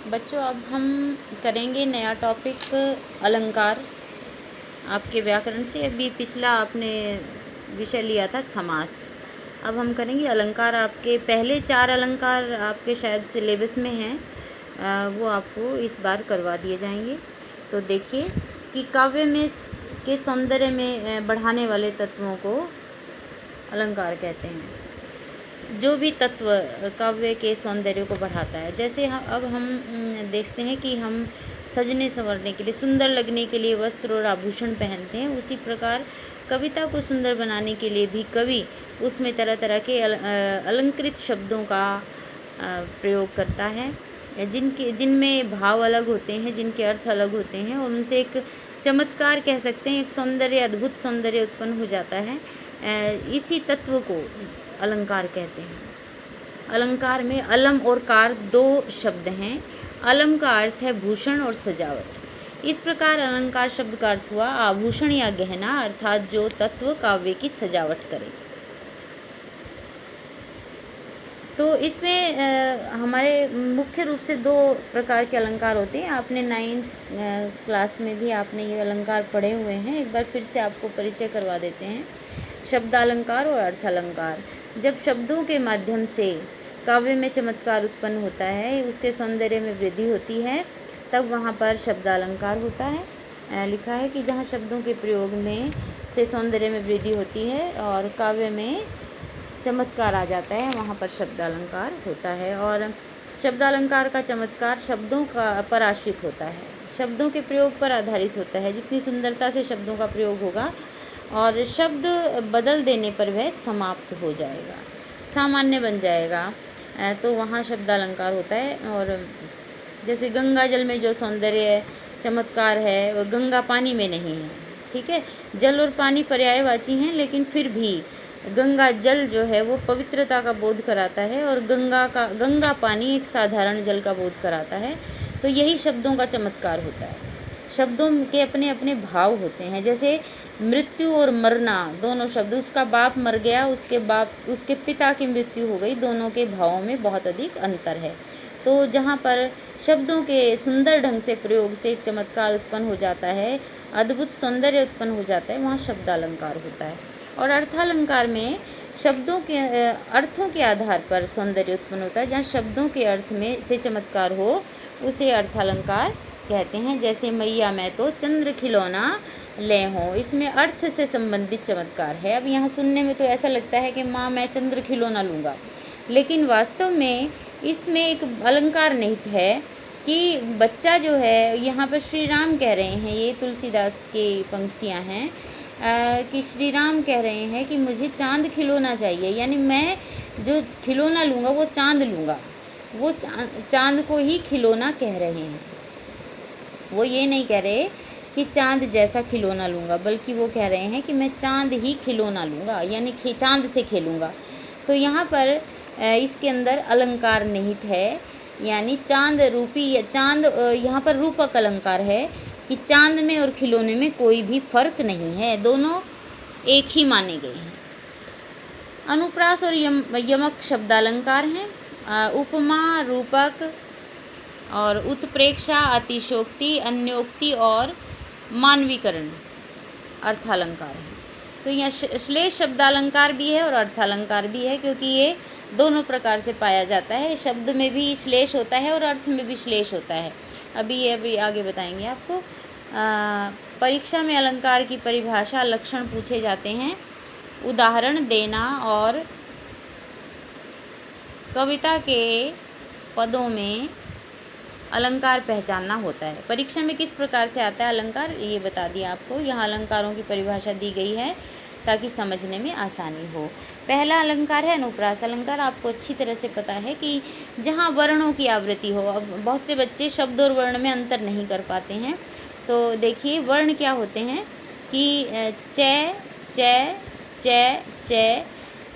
बच्चों, अब हम करेंगे नया टॉपिक अलंकार आपके व्याकरण से। अभी पिछला आपने विषय लिया था समास। अब हम करेंगे अलंकार। आपके पहले 4 अलंकार आपके शायद सिलेबस में हैं, वो आपको इस बार करवा दिए जाएंगे। तो देखिए कि काव्य में के सौंदर्य में बढ़ाने वाले तत्वों को अलंकार कहते हैं। जो भी तत्व काव्य के सौंदर्य को बढ़ाता है, जैसे अब हम देखते हैं कि हम सजने संवरने के लिए, सुंदर लगने के लिए वस्त्र और आभूषण पहनते हैं, उसी प्रकार कविता को सुंदर बनाने के लिए भी कवि उसमें तरह तरह के अलंकृत शब्दों का प्रयोग करता है, जिनमें भाव अलग होते हैं, जिनके अर्थ अलग होते हैं, और उनसे एक चमत्कार कह सकते हैं, एक सौंदर्य, अद्भुत सौंदर्य उत्पन्न हो जाता है। इसी तत्व को अलंकार कहते हैं। अलंकार में अलम और कार 2 शब्द हैं। अलम का अर्थ है भूषण और सजावट। इस प्रकार अलंकार शब्द का अर्थ हुआ आभूषण या गहना, अर्थात जो तत्व काव्य की सजावट करे। तो इसमें हमारे मुख्य रूप से 2 प्रकार के अलंकार होते हैं। आपने 9th क्लास में भी आपने ये अलंकार पढ़े हुए हैं। एक बार फिर से आपको परिचय करवा देते हैं। शब्दालंकार और अर्थालंकार। जब शब्दों के माध्यम से काव्य में चमत्कार उत्पन्न होता है, उसके सौंदर्य में वृद्धि होती है, तब वहाँ पर शब्दालंकार होता है। लिखा है कि जहाँ शब्दों के प्रयोग में से सौंदर्य में वृद्धि होती है और काव्य में चमत्कार आ जाता है, वहाँ पर शब्दालंकार होता है। और शब्दालंकार का चमत्कार शब्दों का पर आश्रित होता है, शब्दों के प्रयोग पर आधारित होता है। जितनी सुंदरता से शब्दों का प्रयोग होगा और शब्द बदल देने पर वह समाप्त हो जाएगा, सामान्य बन जाएगा, तो वहाँ शब्दालंकार होता है। और जैसे गंगा जल में जो सौंदर्य चमत्कार है वो गंगा पानी में नहीं है। ठीक है, जल और पानी पर्यायवाची हैं, लेकिन फिर भी गंगा जल जो है वो पवित्रता का बोध कराता है और गंगा पानी एक साधारण जल का बोध कराता है। तो यही शब्दों का चमत्कार होता है। शब्दों के अपने अपने भाव होते हैं। जैसे मृत्यु और मरना दोनों शब्द, उसका बाप मर गया, उसके पिता की मृत्यु हो गई, दोनों के भावों में बहुत अधिक अंतर है। तो जहाँ पर शब्दों के सुंदर ढंग से प्रयोग से एक चमत्कार उत्पन्न हो जाता है, अद्भुत सौंदर्य उत्पन्न हो जाता है, वहाँ शब्दालंकार होता है। और अर्थालंकार में शब्दों के अर्थों के आधार पर सौंदर्य उत्पन्न होता है। जहाँ शब्दों के अर्थ में से चमत्कार हो, उसे अर्थालंकार कहते हैं। जैसे मैया मैं तो चंद्र खिलौना ले हो, इसमें अर्थ से संबंधित चमत्कार है। अब यहाँ सुनने में तो ऐसा लगता है कि माँ मैं चंद्र खिलौना लूँगा, लेकिन वास्तव में इसमें एक अलंकार निहित है कि बच्चा जो है, यहाँ पर श्री राम कह रहे हैं, ये तुलसीदास की पंक्तियाँ हैं, कि श्री राम कह रहे हैं कि मुझे चांद खिलौना चाहिए, यानी मैं जो खिलौना लूँगा वो चांद लूँगा। वो चांद को ही खिलौना कह रहे हैं। वो ये नहीं कह रहे कि चांद जैसा खिलौना लूँगा, बल्कि वो कह रहे हैं कि मैं चांद ही खिलौना लूँगा, यानी चांद से खेलूँगा। तो यहाँ पर इसके अंदर अलंकार निहित है, यानी चांद रूपी या चांद, यहाँ पर रूपक अलंकार है कि चांद में और खिलौने में कोई भी फर्क नहीं है, दोनों एक ही माने गए हैं। अनुप्रास और यमक शब्दालंकार हैं। उपमा, रूपक और उत्प्रेक्षा, अतिशोक्ति, अन्योक्ति और मानवीकरण अर्थालंकार है। तो यहाँ श्लेष शब्दालंकार भी है और अर्थालंकार भी है, क्योंकि ये दोनों प्रकार से पाया जाता है। शब्द में भी श्लेष होता है और अर्थ में भी श्लेष होता है। अभी आगे बताएंगे आपको। परीक्षा में अलंकार की परिभाषा, लक्षण पूछे जाते हैं, उदाहरण देना और कविता के पदों में अलंकार पहचानना होता है। परीक्षा में किस प्रकार से आता है अलंकार, ये बता दिया आपको। यहाँ अलंकारों की परिभाषा दी गई है ताकि समझने में आसानी हो। पहला अलंकार है अनुप्रास अलंकार। आपको अच्छी तरह से पता है कि जहाँ वर्णों की आवृत्ति हो। अब बहुत से बच्चे शब्द और वर्ण में अंतर नहीं कर पाते हैं, तो देखिए वर्ण क्या होते हैं कि च, च, च, च,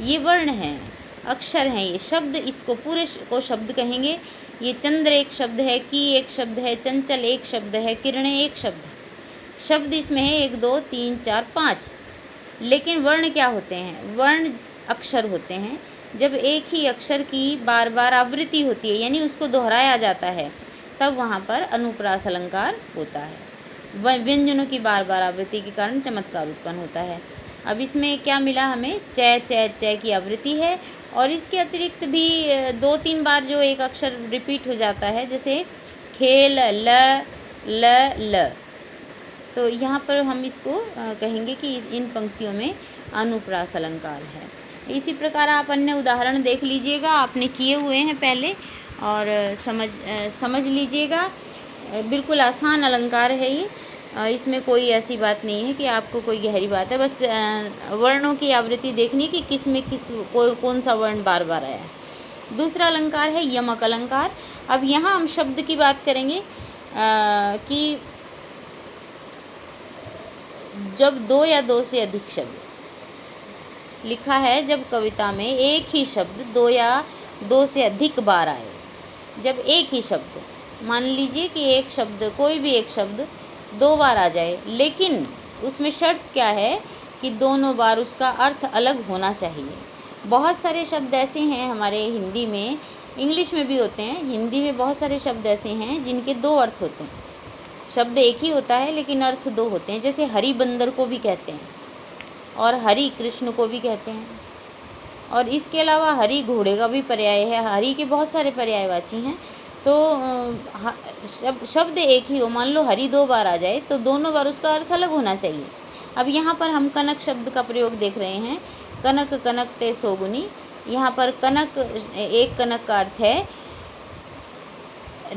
ये वर्ण हैं, अक्षर हैं, ये शब्द, इसको पूरे को शब्द कहेंगे। ये चंद्र एक शब्द है, की एक शब्द है, चंचल एक शब्द है, किरणें एक शब्द है। शब्द इसमें है 1 2 3 4 5, लेकिन वर्ण क्या होते हैं, वर्ण अक्षर होते हैं। जब एक ही अक्षर की बार बार आवृत्ति होती है, यानी उसको दोहराया जाता है, तब वहाँ पर अनुप्रास अलंकार होता है। व्यंजनों की बार बार आवृत्ति के कारण चमत्कार उत्पन्न होता है। अब इसमें क्या मिला हमें, च च च की आवृत्ति है, और इसके अतिरिक्त भी 2-3 बार जो एक अक्षर रिपीट हो जाता है, जैसे खेल ल ल ल, तो यहाँ पर हम इसको कहेंगे कि इन पंक्तियों में अनुप्रास अलंकार है। इसी प्रकार आप अन्य उदाहरण देख लीजिएगा, आपने किए हुए हैं पहले, और समझ लीजिएगा। बिल्कुल आसान अलंकार है ये, इसमें कोई ऐसी बात नहीं है कि आपको कोई गहरी बात है, बस वर्णों की आवृत्ति देखनी कि किस में कौन सा वर्ण बार बार आया है। दूसरा अलंकार है यमक अलंकार। अब यहाँ हम शब्द की बात करेंगे कि जब 2 या 2 से अधिक शब्द लिखा है, जब कविता में एक ही शब्द 2 या 2 से अधिक बार आए, जब एक ही शब्द, मान लीजिए कि एक शब्द, कोई भी एक शब्द 2 बार आ जाए, लेकिन उसमें शर्त क्या है कि दोनों बार उसका अर्थ अलग होना चाहिए। बहुत सारे शब्द ऐसे हैं हमारे हिंदी में, इंग्लिश में भी होते हैं, हिंदी में बहुत सारे शब्द ऐसे हैं जिनके 2 अर्थ होते हैं। शब्द एक ही होता है लेकिन अर्थ 2 होते हैं, जैसे हरि बंदर को भी कहते हैं और हरि कृष्ण को भी कहते हैं, और इसके अलावा हरि घोड़े का भी पर्याय है। हरि के बहुत सारे पर्यायवाची हैं। तो शब्द एक ही हो, मान लो हरि 2 बार आ जाए तो दोनों बार उसका अर्थ अलग होना चाहिए। अब यहाँ पर हम कनक शब्द का प्रयोग देख रहे हैं, कनक कनक ते सोगुनी। यहाँ पर कनक, एक कनक का अर्थ है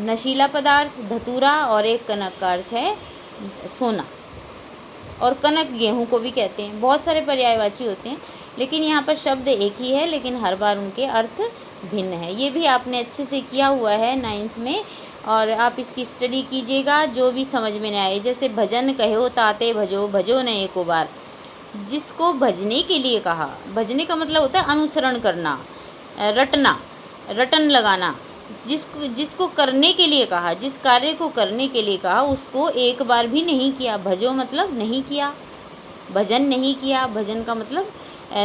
नशीला पदार्थ धतूरा, और एक कनक का अर्थ है सोना, और कनक गेहूं को भी कहते हैं। बहुत सारे पर्यायवाची होते हैं, लेकिन यहाँ पर शब्द एक ही है, लेकिन हर बार उनके अर्थ भिन्न है। ये भी आपने अच्छे से किया हुआ है 9th में, और आप इसकी स्टडी कीजिएगा जो भी समझ में न आए। जैसे भजन कहो ताते भजो, भजो न एको बार। जिसको भजने के लिए कहा, भजने का मतलब होता है अनुसरण करना, रटना, रटन लगाना। जिसको करने के लिए कहा, जिस कार्य को करने के लिए कहा, उसको एक बार भी नहीं किया। भजो मतलब नहीं किया, भजन नहीं किया। भजन का मतलब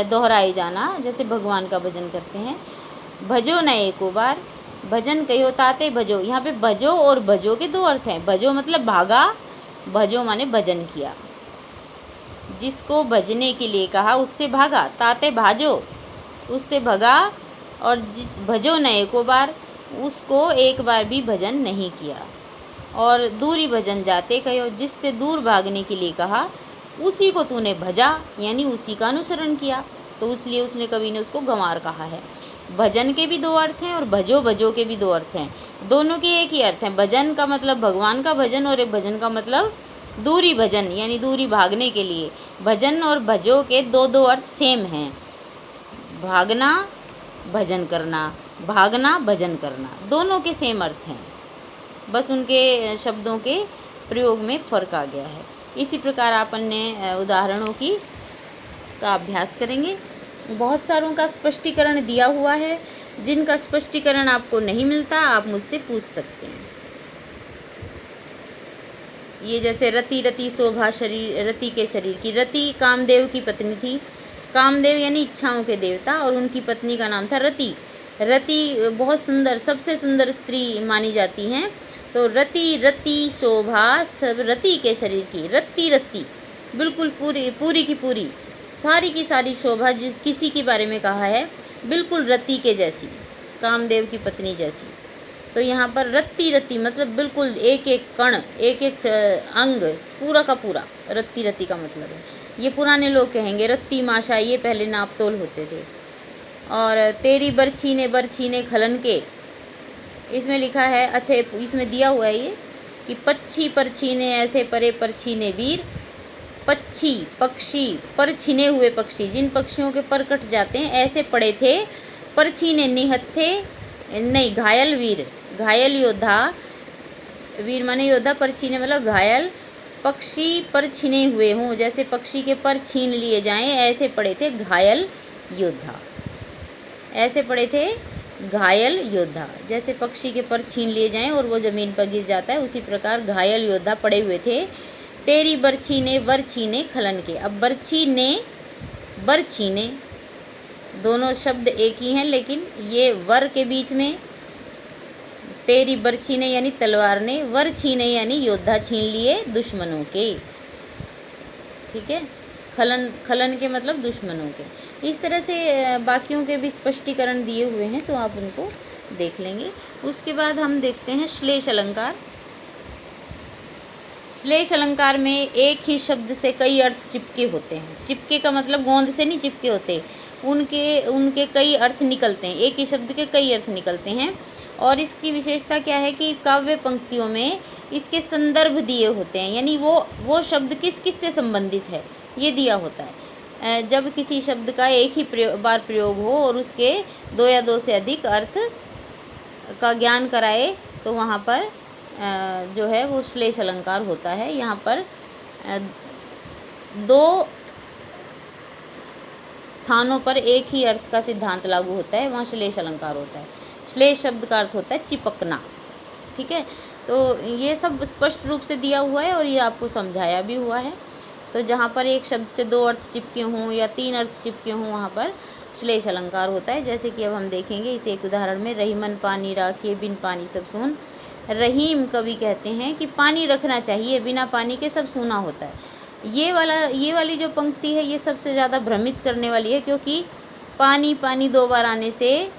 दोहराए जाना, जैसे भगवान का भजन करते हैं। भजो न एको बार, भजन कहो ताते भजो। यहाँ पे भजो और भजो के 2 अर्थ हैं। भजो मतलब भागा, भजो माने भजन किया। जिसको भजने के लिए कहा उससे भागा, ताते भाजो, उससे भगा, और जिस भजो न एको बार, उसको एक बार भी भजन नहीं किया। और दूरी भजन जाते कहो, जिससे दूर भागने के लिए कहा उसी को तूने भजा, यानी उसी का अनुसरण किया, तो इसलिए उसने, कवि ने उसको गंवार कहा है। भजन के भी 2 अर्थ हैं और भजो भजो के भी 2 अर्थ हैं। दोनों के एक ही अर्थ हैं। भजन का मतलब भगवान का भजन, और एक भजन का मतलब दूरी भजन, यानी दूरी भागने के लिए। भजन और भजो के 2 अर्थ सेम हैं। भागना भजन करना, भागना भजन करना, दोनों के सेम अर्थ हैं, बस उनके शब्दों के प्रयोग में फ़र्क आ गया है। इसी प्रकार आप अन्य उदाहरणों का अभ्यास करेंगे। बहुत सारों का स्पष्टीकरण दिया हुआ है, जिनका स्पष्टीकरण आपको नहीं मिलता आप मुझसे पूछ सकते हैं। ये जैसे रति रति शोभा शरीर, रति के शरीर की। रति कामदेव की पत्नी थी। कामदेव यानी इच्छाओं के देवता, और उनकी पत्नी का नाम था रति। रति बहुत सुंदर, सबसे सुंदर स्त्री मानी जाती हैं। तो रति रति शोभा सब रति के शरीर की। रति रति बिल्कुल पूरी की पूरी, सारी की सारी शोभा जिस किसी के बारे में कहा है, बिल्कुल रति के जैसी, कामदेव की पत्नी जैसी। तो यहाँ पर रति रति मतलब बिल्कुल एक एक कण, एक एक अंग, पूरा का पूरा रति रति का मतलब है। ये पुराने लोग कहेंगे रत्ती माशा, ये पहले नापतोल होते थे। और तेरी बरछी ने खलन के, इसमें लिखा है, अच्छा इसमें दिया हुआ है ये कि पक्षी पर छीने ऐसे परे पर छीने वीर। पक्षी पक्षी पर छिने हुए पक्षी, जिन पक्षियों के पर कट जाते हैं ऐसे पड़े थे। पर छीने निहत थे, नहीं घायल वीर, घायल योद्धा, वीर माने योद्धा, पर छीने मतलब घायल। पक्षी पर छिने हुए हों, जैसे पक्षी के पर छीन लिए जाएं, ऐसे पड़े थे घायल योद्धा। ऐसे पड़े थे घायल योद्धा, जैसे पक्षी के पर छीन लिए जाएं और वो ज़मीन पर गिर जाता है, उसी प्रकार घायल योद्धा पड़े हुए थे। तेरी बरछी ने वर छीने खलन के। अब बरछी ने वर छीने, दोनों शब्द एक ही हैं, लेकिन ये वर के बीच में तेरी बरछी ने यानी तलवार ने, वर छीने यानी योद्धा छीन लिए दुश्मनों के। ठीक है, खलन, खलन के मतलब दुश्मनों के। इस तरह से बाकियों के भी स्पष्टीकरण दिए हुए हैं, तो आप उनको देख लेंगे। उसके बाद हम देखते हैं श्लेष अलंकार। श्लेष अलंकार में एक ही शब्द से कई अर्थ चिपके होते हैं। चिपके का मतलब गोंद से नहीं चिपके होते, उनके कई अर्थ निकलते हैं, एक ही शब्द के कई अर्थ निकलते हैं। और इसकी विशेषता क्या है कि काव्य पंक्तियों में इसके संदर्भ दिए होते हैं, यानी वो शब्द किस किस से संबंधित है ये दिया होता है। जब किसी शब्द का एक ही बार प्रयोग हो और उसके दो या दो से अधिक अर्थ का ज्ञान कराए, तो वहाँ पर जो है वो श्लेष अलंकार होता है। यहाँ पर दो स्थानों पर एक ही अर्थ का सिद्धांत लागू होता है, वहाँ श्लेष अलंकार होता है। श्लेष शब्द का अर्थ होता है चिपकना। ठीक है, तो ये सब स्पष्ट रूप से दिया हुआ है और ये आपको समझाया भी हुआ है। तो जहाँ पर एक शब्द से दो अर्थ चिपके हों या तीन अर्थ चिपके हों, वहाँ पर श्लेष अलंकार होता है। जैसे कि अब हम देखेंगे इस एक उदाहरण में, रहीमन पानी राखिए बिन पानी सब सून। रहीम कवि कहते हैं कि पानी रखना चाहिए, बिना पानी के सब सूना होता है। ये वाली जो पंक्ति है ये सबसे ज़्यादा भ्रमित करने वाली है, क्योंकि पानी पानी दो बार आने से,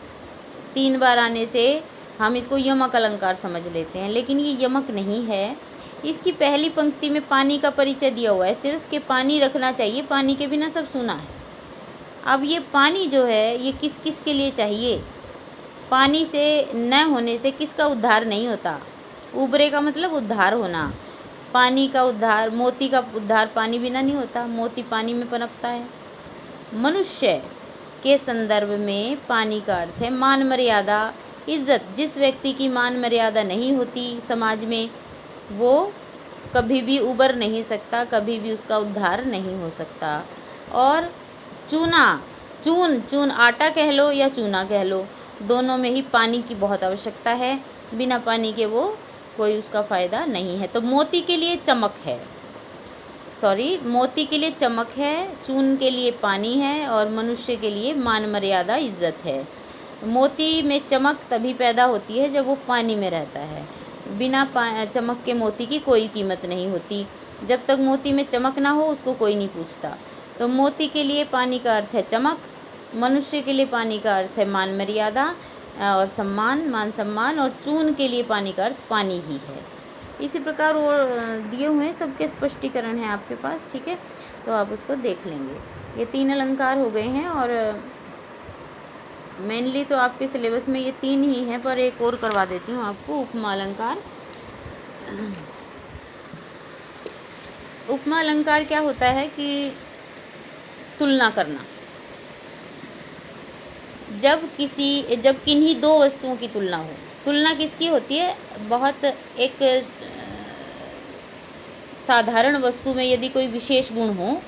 तीन बार आने से हम इसको यमक अलंकार समझ लेते हैं, लेकिन ये यमक नहीं है। इसकी पहली पंक्ति में पानी का परिचय दिया हुआ है सिर्फ, कि पानी रखना चाहिए, पानी के बिना सब सूना है। अब ये पानी जो है ये किस किस के लिए चाहिए? पानी से न होने से किसका उद्धार नहीं होता? उबरे का मतलब उद्धार होना। पानी का उद्धार, मोती का उद्धार पानी बिना नहीं होता, मोती पानी में पनपता है। मनुष्य के संदर्भ में पानी का अर्थ है मान मर्यादा, इज्जत। जिस व्यक्ति की मान मर्यादा नहीं होती समाज में, वो कभी भी उबर नहीं सकता, कभी भी उसका उद्धार नहीं हो सकता। और चूना, चून आटा कह लो या चूना कह लो, दोनों में ही पानी की बहुत आवश्यकता है, बिना पानी के वो कोई उसका फ़ायदा नहीं है। तो मोती के लिए चमक है, मोती के लिए चमक है, चून के लिए पानी है, और मनुष्य के लिए मान मर्यादा इज्जत है। मोती में चमक तभी पैदा होती है जब वो पानी में रहता है, बिना चमक के मोती की कोई कीमत नहीं होती। जब तक मोती में चमक ना हो उसको कोई नहीं पूछता। तो मोती के लिए पानी का अर्थ है चमक, मनुष्य के लिए पानी का अर्थ है मान मर्यादा और सम्मान, मान सम्मान, और चून के लिए पानी का अर्थ पानी ही है। इसी प्रकार वो दिए हुए हैं, सबके स्पष्टीकरण हैं आपके पास। ठीक है, तो आप उसको देख लेंगे। ये तीन अलंकार हो गए हैं, और मेनली तो आपके सिलेबस में ये तीन ही हैं, पर एक और करवा देती हूँ आपको, उपमा अलंकार। उपमा अलंकार क्या होता है कि तुलना करना। जब किन्हीं दो वस्तुओं की तुलना हो, तुलना किसकी होती है? बहुत एक साधारण वस्तु में यदि कोई विशेष गुण हो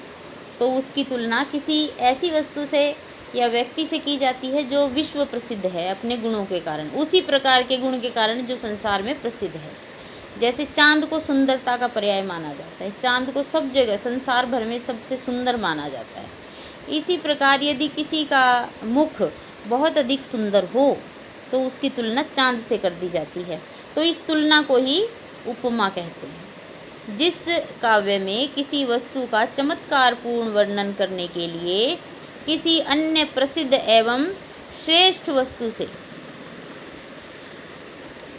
तो उसकी तुलना किसी ऐसी वस्तु से या व्यक्ति से की जाती है जो विश्व प्रसिद्ध है अपने गुणों के कारण, उसी प्रकार के गुण के कारण जो संसार में प्रसिद्ध है। जैसे चांद को सुंदरता का पर्याय माना जाता है, चांद को सब जगह संसार भर में सबसे सुंदर माना जाता है। इसी प्रकार यदि किसी का मुख बहुत अधिक सुंदर हो तो उसकी तुलना चांद से कर दी जाती है। तो इस तुलना को ही उपमा कहते हैं। जिस काव्य में किसी वस्तु का चमत्कारपूर्ण वर्णन करने के लिए किसी अन्य प्रसिद्ध एवं श्रेष्ठ वस्तु से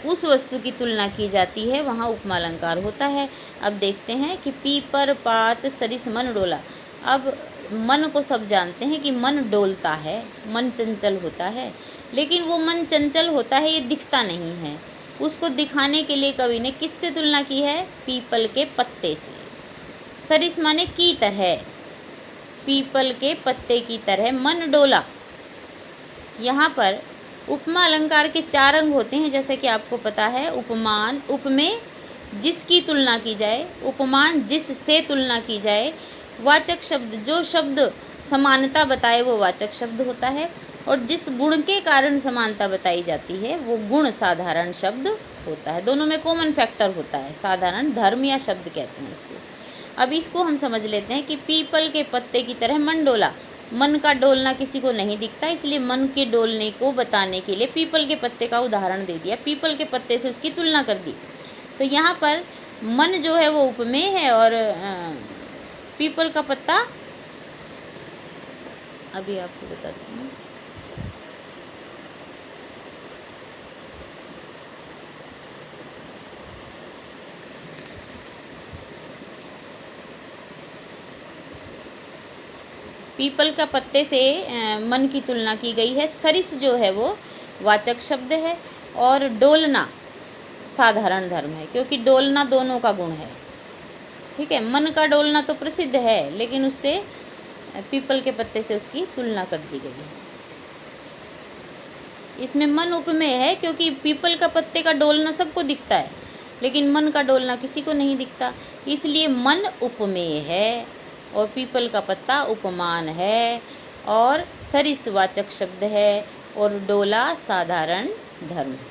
उस वस्तु की तुलना की जाती है, वहाँ उपमा अलंकार होता है। अब देखते हैं कि पीपर पात सरिस मन डोला। अब मन को सब जानते हैं कि मन डोलता है, मन चंचल होता है, लेकिन वो मन चंचल होता है ये दिखता नहीं है। उसको दिखाने के लिए कवि ने किससे तुलना की है? पीपल के पत्ते से। सरिस माने की तरह, पीपल के पत्ते की तरह मन डोला। यहाँ पर उपमा अलंकार के चार अंग होते हैं, जैसे कि आपको पता है। उपमान, उपमेय जिसकी तुलना की जाए, उपमान जिससे तुलना की जाए, वाचक शब्द जो शब्द समानता बताए वो वाचक शब्द होता है, और जिस गुण के कारण समानता बताई जाती है वो गुण साधारण शब्द होता है। दोनों में कॉमन फैक्टर होता है, साधारण धर्म या शब्द कहते हैं इसको। अब इसको हम समझ लेते हैं कि पीपल के पत्ते की तरह मन डोला। मन का डोलना किसी को नहीं दिखता, इसलिए मन के डोलने को बताने के लिए पीपल के पत्ते का उदाहरण दे दिया, पीपल के पत्ते से उसकी तुलना कर दी। तो यहाँ पर मन जो है वो उपमेय है और पीपल का पत्ता, अभी आपको बताती हूँ। पीपल का पत्ते से मन की तुलना की गई है। सरिस जो है वो वाचक शब्द है और डोलना साधारण धर्म है, क्योंकि डोलना दोनों का गुण है। ठीक है, मन का डोलना तो प्रसिद्ध है, लेकिन उससे पीपल के पत्ते से उसकी तुलना कर दी गई है। इसमें मन उपमेय है, क्योंकि पीपल का पत्ते का डोलना सबको दिखता है, लेकिन मन का डोलना किसी को नहीं दिखता, इसलिए मन उपमेय है और पीपल का पत्ता उपमान है और सरिस वाचक शब्द है और डोला साधारण धर्म है।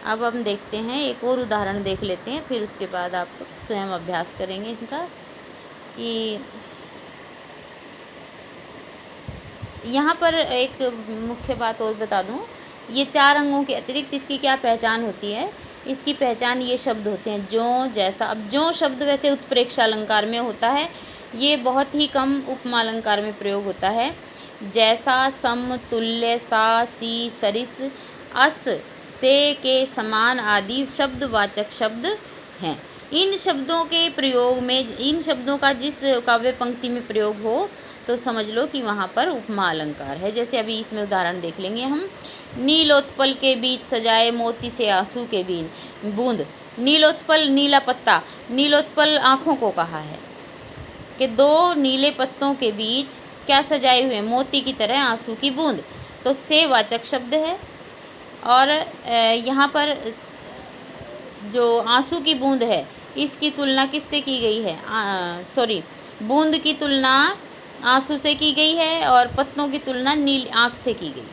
अब हम देखते हैं, एक और उदाहरण देख लेते हैं, फिर उसके बाद आप स्वयं अभ्यास करेंगे इनका। कि यहाँ पर एक मुख्य बात और बता दूँ, ये 4 अंगों के अतिरिक्त इसकी क्या पहचान होती है। इसकी पहचान ये शब्द होते हैं जो, जैसा। अब जो शब्द वैसे उत्प्रेक्षा अलंकार में होता है, ये बहुत ही कम उपमा अलंकार में प्रयोग होता है। जैसा, सम, तुल्य, सा, सी, सरिस, अस, से के समान आदि शब्दवाचक शब्द हैं। इन शब्दों के प्रयोग में, इन शब्दों का जिस काव्य पंक्ति में प्रयोग हो तो समझ लो कि वहाँ पर उपमा अलंकार है। जैसे अभी इसमें उदाहरण देख लेंगे हम। नीलोत्पल के बीच सजाए मोती से आंसू के बूंद। नीलोत्पल नीला पत्ता, नीलोत्पल आँखों को कहा है कि 2 नीले पत्तों के बीच क्या सजाए हुए, मोती की तरह आंसू की बूंद। तो से वाचक शब्द है और यहाँ पर जो आंसू की बूंद है इसकी तुलना किससे की गई है, बूंद की तुलना आंसू से की गई है और पत्तों की तुलना नील आँख से की गई।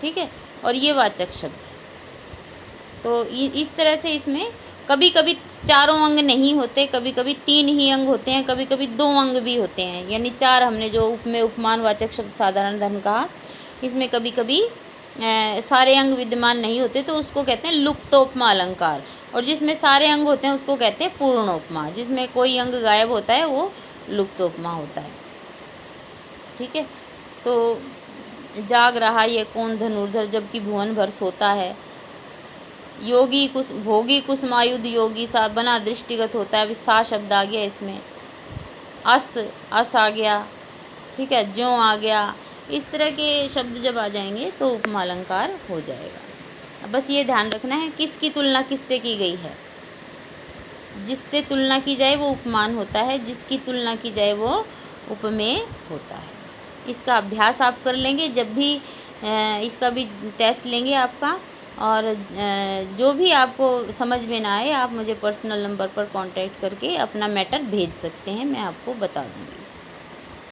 ठीक है, और ये वाचक शब्द है। तो इस तरह से इसमें कभी कभी 4 अंग नहीं होते, कभी कभी 3 ही अंग होते हैं, कभी कभी 2 अंग भी होते हैं। यानी 4 हमने जो में उपमान वाचक शब्द साधारण धर्म कहा, इसमें कभी कभी सारे अंग विद्यमान नहीं होते, तो उसको कहते हैं लुप्तोपमा अलंकार। और जिसमें सारे अंग होते हैं उसको कहते हैं पूर्णोपमा। जिसमें कोई अंग गायब होता है वो लुप्तोपमा होता है। ठीक है, तो जाग रहा ये कौन धनुर्धर जबकि भुवन भर सोता है। योगी भोगी कुसुमायुध योगी सा बना दृष्टिगत होता है। अभी सा शब्द आ गया इसमें, अस आ गया। ठीक है, ज्यों आ गया। इस तरह के शब्द जब आ जाएंगे तो उपमा अलंकार हो जाएगा। बस ये ध्यान रखना है किसकी तुलना किससे की गई है। जिससे तुलना की जाए वो उपमान होता है, जिसकी तुलना की जाए वो उपमेय होता है। इसका अभ्यास आप कर लेंगे जब भी इसका भी टेस्ट लेंगे आपका। और जो भी आपको समझ में ना आए आप मुझे पर्सनल नंबर पर कांटेक्ट करके अपना मैटर भेज सकते हैं, मैं आपको बता दूँगी।